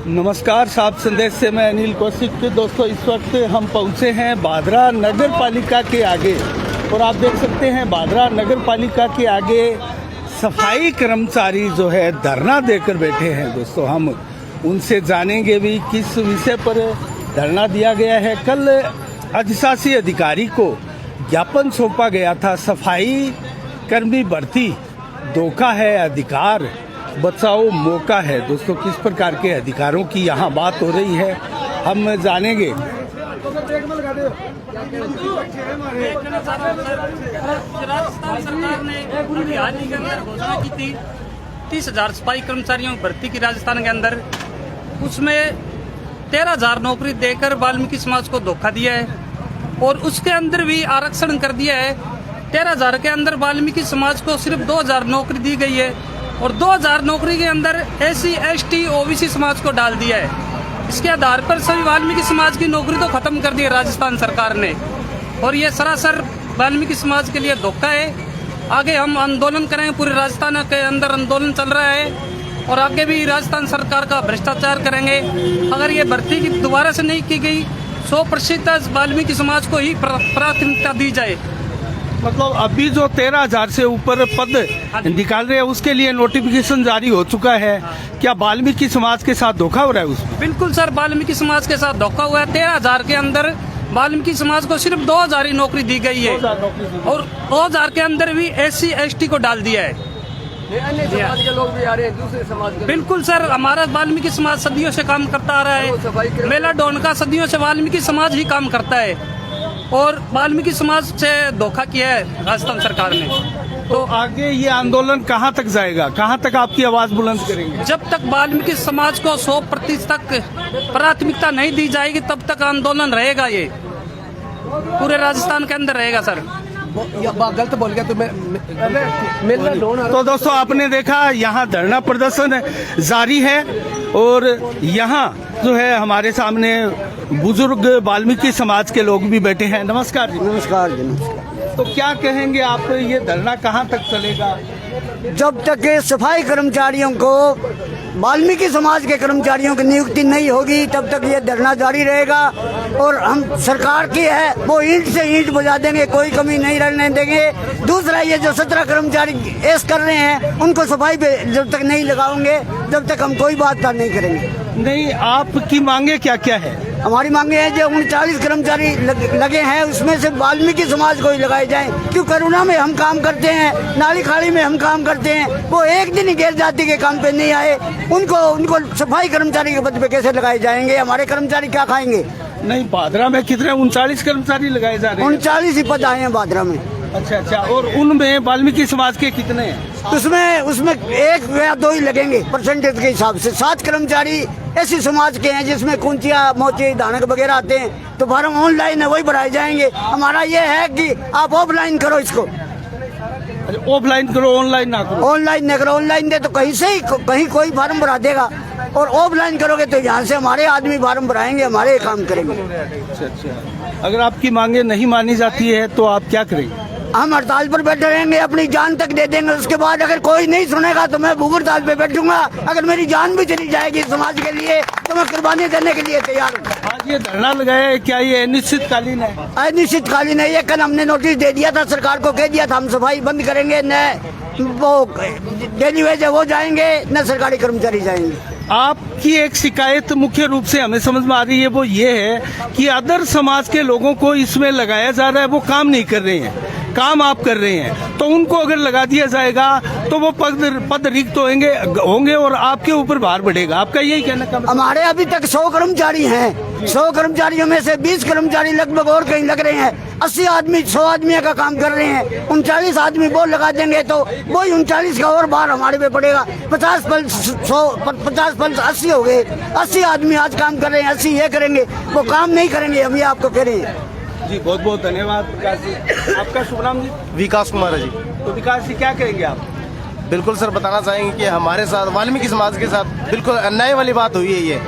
नमस्कार, साफ संदेश से मैं अनिल कौशिक। दोस्तों, इस वक्त हम पहुंचे हैं बादरा नगर पालिका के आगे और आप देख सकते हैं बादरा नगर पालिका के आगे सफाई कर्मचारी जो है धरना देकर बैठे हैं। दोस्तों, हम उनसे जानेंगे भी किस विषय पर धरना दिया गया है। कल अधिशासी अधिकारी को ज्ञापन सौंपा गया था, सफाई कर्मी भर्ती धोखा है, अधिकार बचाओ मौका है। दोस्तों, किस प्रकार के अधिकारों की यहाँ बात हो रही है, हम जानेंगे। राजस्थान सरकार ने हाल ही के अंदर घोषणा की थी 30,000 सफाई कर्मचारियों की भर्ती की राजस्थान के अंदर। उसमें 13,000 नौकरी देकर वाल्मीकि समाज को धोखा दिया है और उसके अंदर भी आरक्षण कर दिया है। 13,000 के अंदर वाल्मीकि समाज को सिर्फ 2,000 नौकरी दी गई है और 2,000 नौकरी के अंदर SC, ST, OBC समाज को डाल दिया है। इसके आधार पर सभी वाल्मीकि समाज की नौकरी तो खत्म कर दी है राजस्थान सरकार ने और ये सरासर वाल्मीकि समाज के लिए धोखा है। आगे हम आंदोलन करेंगे, पूरे राजस्थान के अंदर आंदोलन चल रहा है और आगे भी राजस्थान सरकार का भ्रष्टाचार करेंगे। अगर ये भर्ती की दोबारा से नहीं की गई 100% वाल्मीकि समाज को ही प्राथमिकता दी जाए। मतलब अभी जो 13,000 से ऊपर पद निकाल रहे हैं उसके लिए नोटिफिकेशन जारी हो चुका है। क्या वाल्मीकि समाज के साथ धोखा हो रहा है उसमें? बिल्कुल सर, वाल्मीकि समाज के साथ धोखा हुआ है। 13,000 के अंदर वाल्मीकि समाज को सिर्फ 2,000 ही नौकरी दी गई है और 2,000 के अंदर भी SC, ST को डाल दिया है। अन्य समाज के लोग भी आ रहे हैं, दूसरे समाज के। बिल्कुल सर, हमारा वाल्मीकि समाज सदियों से काम करता आ रहा है। मेला डोन का सदियों से वाल्मीकि समाज ही काम करता है और वाल्मीकि समाज से धोखा किया है राजस्थान सरकार ने। तो आगे ये आंदोलन कहाँ तक जाएगा, कहाँ तक आपकी आवाज बुलंद करेंगे? जब तक वाल्मीकि समाज को 100% तक प्राथमिकता नहीं दी जाएगी तब तक आंदोलन रहेगा। ये पूरे राजस्थान के अंदर रहेगा सर। गलत बोल गया तो दोस्तों, आपने देखा यहाँ धरना प्रदर्शन जारी है और यहाँ जो है हमारे सामने बुजुर्ग वाल्मीकि समाज के लोग भी बैठे हैं। नमस्कार जी। नमस्कार जी, नमस्कार। तो क्या कहेंगे आप, ये धरना कहाँ तक चलेगा? जब तक के सफाई कर्मचारियों को वाल्मीकि समाज के कर्मचारियों की नियुक्ति नहीं होगी तब तक ये धरना जारी रहेगा और हम सरकार की है वो ईंट से ईंट बजा देंगे, कोई कमी नहीं रहने देंगे। दूसरा, ये जो 17 कर्मचारी ऐश कर रहे हैं उनको सफाई पे जब तक नहीं लगाओगे जब तक हम कोई बात नहीं करेंगे। नहीं, आपकी मांगे क्या क्या है? हमारी मांगे है जो 39 कर्मचारी लगे हैं उसमें से वाल्मीकि समाज को ही लगाए जाएं। क्यों करुणा में हम काम करते हैं, नाली खाड़ी में हम काम करते हैं, वो एक दिन ही गैर जाति के काम पे नहीं आए, उनको सफाई कर्मचारी के पद पे कैसे लगाए जाएंगे? हमारे कर्मचारी क्या खाएंगे? नहीं, बादरा में कितने 39 कर्मचारी लगाए जा रहे हैं? 39 ही पद आए हैं बादरा में। अच्छा, और उनमें वाल्मीकि समाज के कितने हैं? उसमें 1 या 2 ही लगेंगे परसेंटेज के हिसाब से। 7 कर्मचारी ऐसी समाज के हैं जिसमें कुंचिया, मोची, धानक वगैरह आते हैं, तो फार्म ऑनलाइन है वही भराए जाएंगे। हमारा ये है कि आप ऑफलाइन करो इसको। ऑफलाइन करो, ऑनलाइन ना करो। ऑनलाइन न करो, ऑनलाइन दे तो कहीं कोई फार्म भरा देगा और ऑफलाइन करोगे तो यहाँ से हमारे आदमी फार्म भराएंगे, हमारे काम करेंगे। अच्छा, अगर आपकी मांगे नहीं मानी जाती है तो आप क्या करेंगे? हम हड़ताल पर बैठे रहेंगे, अपनी जान तक दे देंगे। उसके बाद अगर कोई नहीं सुनेगा तो मैं भूख हड़ताल पे बैठूंगा। अगर मेरी जान भी चली जाएगी समाज के लिए तो मैं कुर्बानी देने के लिए तैयार हूँ। आज ये धरना लगाया है, क्या ये अनिश्चितकालीन है? अनिश्चितकालीन है ये। कल हमने नोटिस दे दिया था, सरकार को कह दिया था हम सफाई बंद करेंगे, न वो डेली वेज वो जाएंगे न सरकारी कर्मचारी जाएंगे। आपकी एक शिकायत मुख्य रूप से हमें समझ में आ रही है, वो ये है कि अदर समाज के लोगों को इसमें लगाया जा रहा है, वो काम नहीं कर रहे हैं, काम आप कर रहे हैं, तो उनको अगर लगा दिया जाएगा तो वो पद रिक्त होंगे और आपके ऊपर भार बढ़ेगा। आपका यही कहना? हमारे अभी तक 100 कर्मचारी हैं, 100 कर्मचारियों में से 20 कर्मचारी लगभग और कहीं लग रहे हैं। 80 आदमी 100 आदमी का काम कर रहे हैं। 39 आदमी वो लगा देंगे तो वही 39 का और भार हमारे पे पड़ेगा। 50 प्लस 80 हो गए। 80 आदमी आज काम कर रहे हैं, 80 ये करेंगे, वो काम नहीं करेंगे। हम ये आपको कह रहे हैं। जी, बहुत बहुत धन्यवाद विकास जी। आपका शुभ नाम जी? विकास कुमार है जी। तो विकास जी, क्या कहेंगे आप? बिल्कुल सर, बताना चाहेंगे कि हमारे साथ वाल्मीकि समाज के साथ बिल्कुल अन्याय वाली बात हुई है। ये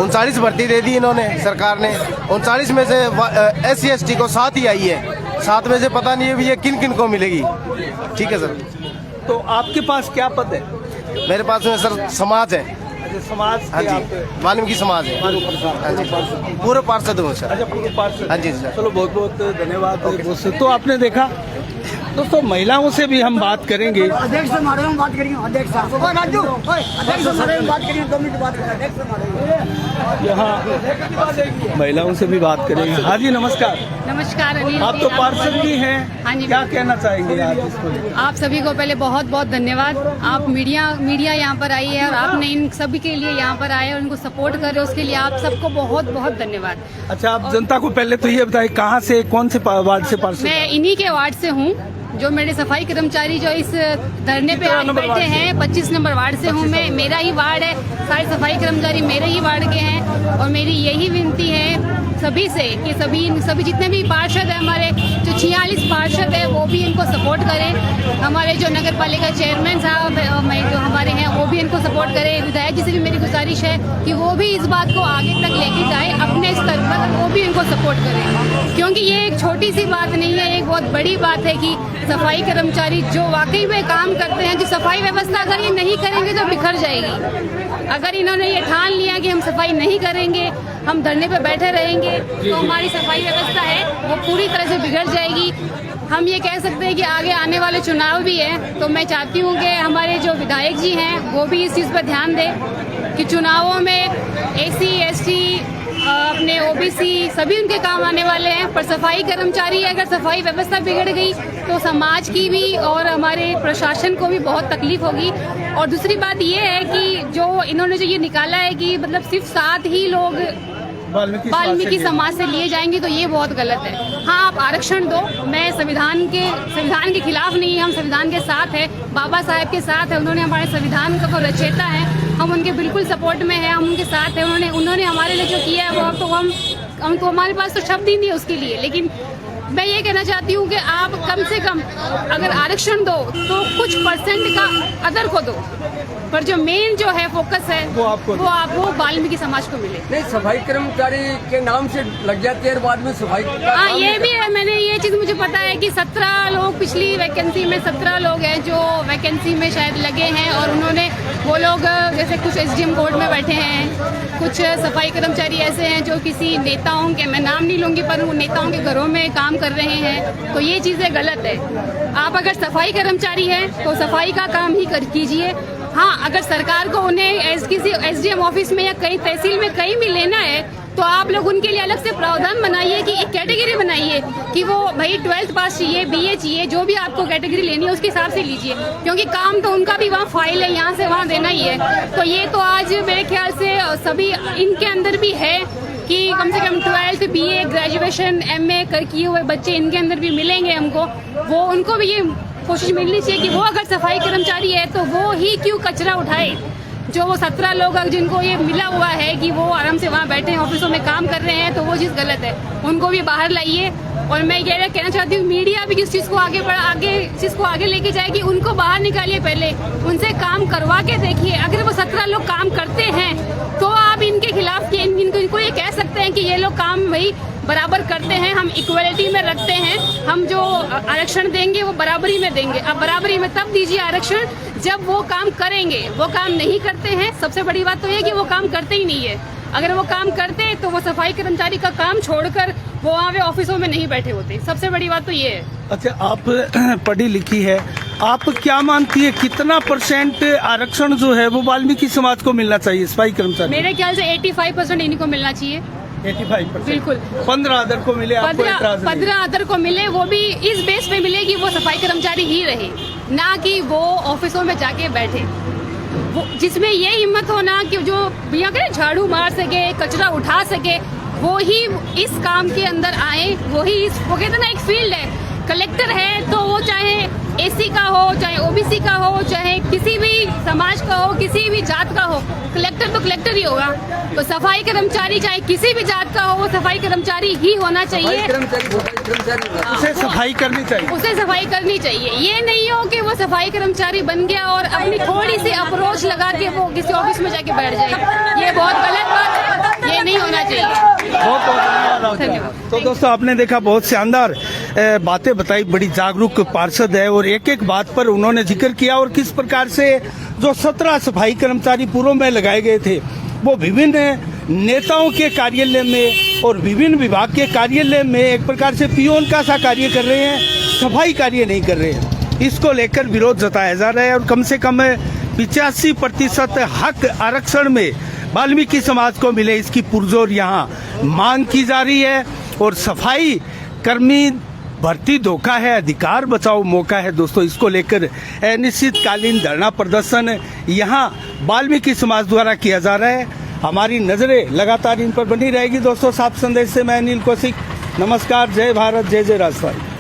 39 भर्ती दे दी इन्होंने, सरकार ने। 39 में से SC, ST को 7 ही आई है। 7 में से पता नहीं है ये किन किन को मिलेगी। ठीक है सर। तो आपके पास क्या पद है? मेरे पास में सर समाज है, अच्छा, समाज हाँ के जी, आप वाल्मीकि समाज है। हाँ जी, पूर्व पार्षद हूँ सर। अच्छा, पूर्व पार्षद। हाँ जी सर। चलो बहुत बहुत धन्यवाद। तो आपने देखा दोस्तों, महिलाओं से भी हम बात करेंगे। अध्यक्ष से मारे हम बात करेंगे, अध्यक्ष साहब ओए राजू, ओए अध्यक्ष से मारे हम बात करेंगे, 2 मिनट बात करेंगे, अध्यक्ष से मारे। यहाँ महिलाओं से भी बात करेंगे। हाँ जी, नमस्कार। नमस्कार अनिल आप जी, तो आप पार्षद सभी- भी हैं, हाँ जी, क्या कहना चाहेंगे आज इसको लेकर? आप सभी को पहले बहुत बहुत धन्यवाद। आप मीडिया यहाँ पर आई है और आपने इन सभी के लिए यहाँ पर आए और उनको सपोर्ट कर रहे हो, उसके लिए आप सबको बहुत बहुत धन्यवाद। अच्छा, आप जनता को पहले तो ये बताइए, कहाँ से, कौन से वार्ड से पार्षद? मैं इन्हीं के वार्ड से हूँ, जो मेरे सफाई कर्मचारी जो इस धरने पे आज बैठे हैं, 25 नंबर वार्ड से हूँ मैं। मेरा ही वार्ड है, सारे सफाई कर्मचारी मेरे ही वार्ड के हैं और मेरी यही विनती है सभी से कि सभी जितने भी पार्षद हैं हमारे, जो 46 पार्षद है, वो भी इनको सपोर्ट करें। हमारे जो नगर पालिका चेयरमैन साहब जो हमारे हैं, वो भी इनको सपोर्ट करें। विधायक जी से भी मेरी गुजारिश है कि वो भी इस बात को आगे तक लेके जाए अपने स्तर पर, वो भी इनको सपोर्ट करें, क्योंकि ये एक छोटी सी बात नहीं है, एक बहुत बड़ी बात है कि सफाई कर्मचारी जो वाकई में काम करते हैं, जो सफाई व्यवस्था अगर ये नहीं करेंगे तो बिखर जाएगी। अगर इन्होंने ये ठान लिया कि हम सफाई नहीं करेंगे, हम धरने पे बैठे रहेंगे, तो हमारी सफाई व्यवस्था है वो पूरी तरह से बिगड़ जाएगी। हम ये कह सकते हैं कि आगे आने वाले चुनाव भी है, तो मैं चाहती हूँ कि हमारे जो विधायक जी हैं वो भी इस चीज़ पर ध्यान दें कि चुनावों में SC ST अपने OBC सभी उनके काम आने वाले हैं, पर सफाई कर्मचारी अगर सफाई व्यवस्था बिगड़ गई तो समाज की भी और हमारे प्रशासन को भी बहुत तकलीफ होगी। और दूसरी बात ये है कि जो इन्होंने जो ये निकाला है कि मतलब सिर्फ 7 ही लोग वाल्मीकि समाज से लिए जाएंगे, तो ये बहुत गलत है। हाँ, आप आरक्षण दो, मैं संविधान के खिलाफ नहीं, हम संविधान के साथ है, बाबा साहेब के साथ है, उन्होंने हमारे संविधान का रचयिता है, हम उनके बिल्कुल सपोर्ट में हैं, हम उनके साथ हैं। उन्होंने हमारे लिए जो किया है वो हमको हमारे पास तो शब्द ही नहीं है उसके लिए। लेकिन मैं ये कहना चाहती हूँ कि आप कम से कम अगर आरक्षण दो तो कुछ % का अदर को दो, पर जो मेन जो है फोकस है वो आपको वाल्मीकि समाज को मिले। नहीं, सफाई कर्मचारी के नाम से लग जाते हैं, बाद में सफाई। हाँ, ये भी है, मैंने ये चीज मुझे पता है कि 17 लोग पिछली वैकेंसी में 17 लोग हैं जो वैकेंसी में शायद लगे हैं, और उन्होंने वो लोग जैसे कुछ SDM कोर्ट में बैठे हैं, कुछ सफाई कर्मचारी ऐसे हैं जो किसी नेताओं के, मैं नाम नहीं लूंगी, पर वो नेताओं के घरों में काम कर रहे हैं, तो ये चीजें गलत है। आप अगर सफाई कर्मचारी हैं तो सफाई का काम ही कीजिए। हाँ, अगर सरकार को उन्हें किसी SDM ऑफिस में या कहीं तहसील में कहीं भी लेना है तो आप लोग उनके लिए अलग से प्रावधान बनाइए कि एक कैटेगरी बनाइए कि वो भाई 12th पास चाहिए, BA चाहिए, जो भी आपको कैटेगरी लेनी है उसके हिसाब से लीजिए, क्योंकि काम तो उनका भी वहाँ फाइल है, यहाँ से वहाँ देना ही है। तो ये तो आज मेरे ख्याल से सभी इनके अंदर भी है कि कम से कम 12th BA ग्रेजुएशन MA किए हुए बच्चे इनके अंदर भी मिलेंगे हमको, वो उनको भी ये कोशिश मिलनी चाहिए कि वो अगर सफाई कर्मचारी है तो वो ही क्यों कचरा उठाए। जो वो 17 लोग जिनको ये मिला हुआ है कि वो आराम से वहाँ बैठे हैं, ऑफिसों में काम कर रहे हैं, तो वो चीज़ गलत है, उनको भी बाहर लाइए। और मैं ये कहना चाहती हूँ मीडिया भी इस चीज़ को आगे लेके जाएगी, उनको बाहर निकालिए, पहले उनसे काम करवा के देखिए। अगर वो 17 लोग काम करते हैं तो आप इनके खिलाफ इनको ये कह सकते हैं कि ये लोग काम वही बराबर करते हैं, हम इक्वलिटी में रखते हैं, हम जो आरक्षण देंगे वो बराबरी में देंगे। अब बराबरी में तब दीजिए आरक्षण जब वो काम करेंगे, वो काम नहीं करते हैं। सबसे बड़ी बात तो ये कि वो काम करते ही नहीं है। अगर वो काम करते तो वो सफाई कर्मचारी का काम छोड़कर वो वहाँ पे ऑफिसों में नहीं बैठे होते। सबसे बड़ी बात तो ये है। अच्छा, आप पढ़ी लिखी है, आप क्या मानती है कितना % आरक्षण जो है वो वाल्मीकि समाज को मिलना चाहिए, सफाई कर्मचारी? मेरे ख्याल से 85% इनको मिलना चाहिए। 85%? बिल्कुल। 15 अदर को मिले, 15 अदर को मिले, वो भी इस बेस पे मिले कि वो सफाई कर्मचारी ही रहे, ना कि वो ऑफिसों में जाके बैठे। वो जिसमें ये हिम्मत हो ना कि जो भैया करें झाड़ू मार सके, कचरा उठा सके, वो ही इस काम के अंदर आए। वो कहते ना एक फील्ड है, कलेक्टर है तो वो चाहे SC का हो, चाहे OBC का हो, चाहे किसी भी समाज का हो, किसी भी जात का हो, कलेक्टर तो कलेक्टर ही होगा। तो सफाई कर्मचारी चाहे किसी भी जात का हो, वो सफाई कर्मचारी ही होना चाहिए। उसे सफाई करनी चाहिए, उसे सफाई करनी चाहिए। ये नहीं हो कि वो सफाई कर्मचारी बन गया और अपनी थोड़ी सी अप्रोच लगा के वो किसी ऑफिस में जाके बैठ जाए। ये बहुत गलत बात है, ये नहीं होना चाहिए। बहुत धन्यवाद। धन्यवाद। तो दोस्तों आपने देखा बहुत शानदार बातें बताई, बड़ी जागरूक पार्षद है और एक एक बात पर उन्होंने जिक्र किया और किस प्रकार से जो 17 सफाई कर्मचारी पूर्व में लगाए गए थे वो विभिन्न नेताओं के कार्यालय में और विभिन्न विभाग के कार्यालय में एक प्रकार से पियोन का सा कार्य कर रहे हैं, सफाई कार्य नहीं कर रहे हैं। इसको लेकर विरोध जताया जा रहा है और कम से कम 85% हक आरक्षण में वाल्मीकि समाज को मिले, इसकी पुरजोर यहाँ मांग की जा रही है। और सफाई कर्मी भर्ती धोखा है, अधिकार बचाओ मौका है दोस्तों, इसको लेकर अनिश्चितकालीन धरना प्रदर्शन यहाँ वाल्मीकि समाज द्वारा किया जा रहा है। हमारी नजरें लगातार इन पर बनी रहेगी दोस्तों। साफ संदेश से मैं अनिल कौशिक, नमस्कार, जय भारत, जय जय राजस्थान।